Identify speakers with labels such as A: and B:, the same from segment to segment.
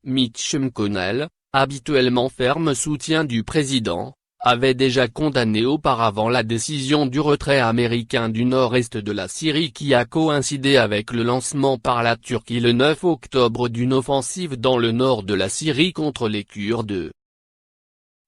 A: Mitch McConnell, habituellement ferme soutien du président, avait déjà condamné auparavant la décision du retrait américain du nord-est de la Syrie qui a coïncidé avec le lancement par la Turquie le 9 octobre d'une offensive dans le nord de la Syrie contre les Kurdes.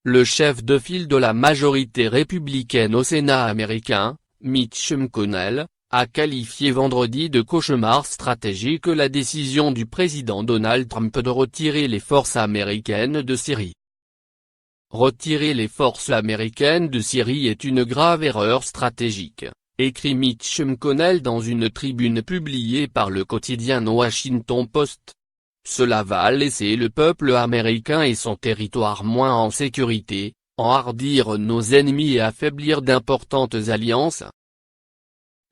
A: Le chef de file de la majorité républicaine au Sénat américain, Mitch McConnell, a qualifié vendredi de cauchemar stratégique la décision du président Donald Trump de retirer les forces américaines de Syrie. Retirer les forces américaines de Syrie est une grave erreur stratégique, écrit Mitch McConnell dans une tribune publiée par le quotidien Washington Post. Cela va laisser le peuple américain et son territoire moins en sécurité, enhardir nos ennemis et affaiblir d'importantes alliances.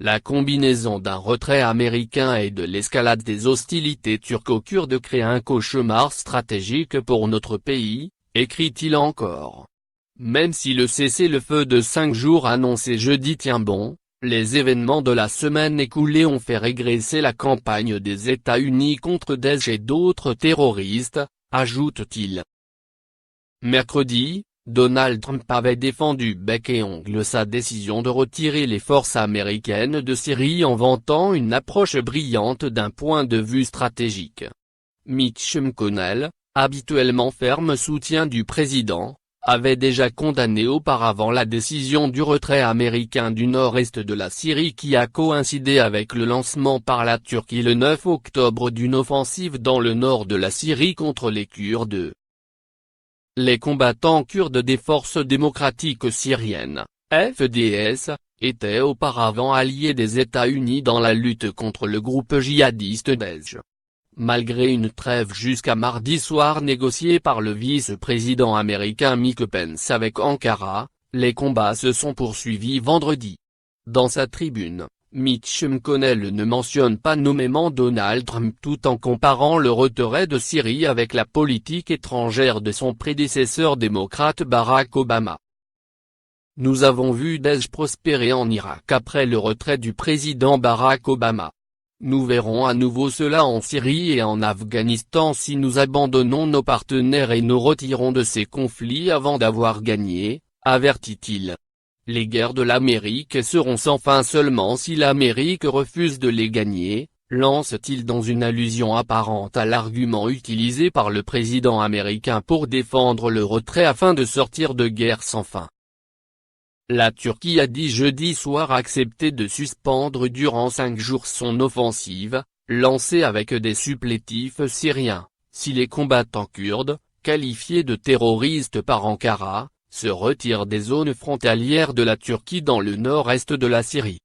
A: La combinaison d'un retrait américain et de l'escalade des hostilités turco-kurdes crée un cauchemar stratégique pour notre pays, écrit-il encore. Même si le cessez-le-feu de 5 jours annoncé jeudi tient bon, les événements de la semaine écoulée ont fait régresser la campagne des États-Unis contre Daesh et d'autres terroristes, ajoute-t-il. Mercredi, Donald Trump avait défendu bec et ongle sa décision de retirer les forces américaines de Syrie en vantant une approche brillante d'un point de vue stratégique. Mitch McConnell, habituellement ferme soutien du président, avait déjà condamné auparavant la décision du retrait américain du nord-est de la Syrie qui a coïncidé avec le lancement par la Turquie le 9 octobre d'une offensive dans le nord de la Syrie contre les Kurdes. Les combattants kurdes des forces démocratiques syriennes, FDS, étaient auparavant alliés des États-Unis dans la lutte contre le groupe djihadiste Daesh. Malgré une trêve jusqu'à mardi soir négociée par le vice-président américain Mike Pence avec Ankara, les combats se sont poursuivis vendredi. Dans sa tribune, Mitch McConnell ne mentionne pas nommément Donald Trump tout en comparant le retrait de Syrie avec la politique étrangère de son prédécesseur démocrate Barack Obama. Nous avons vu Daesh prospérer en Irak après le retrait du président Barack Obama. Nous verrons à nouveau cela en Syrie et en Afghanistan si nous abandonnons nos partenaires et nous retirons de ces conflits avant d'avoir gagné, avertit-il. Les guerres de l'Amérique seront sans fin seulement si l'Amérique refuse de les gagner, lance-t-il dans une allusion apparente à l'argument utilisé par le président américain pour défendre le retrait afin de sortir de guerre sans fin. La Turquie a dit jeudi soir accepter de suspendre durant 5 jours son offensive, lancée avec des supplétifs syriens, si les combattants kurdes, qualifiés de terroristes par Ankara, se retirent des zones frontalières de la Turquie dans le nord-est de la Syrie.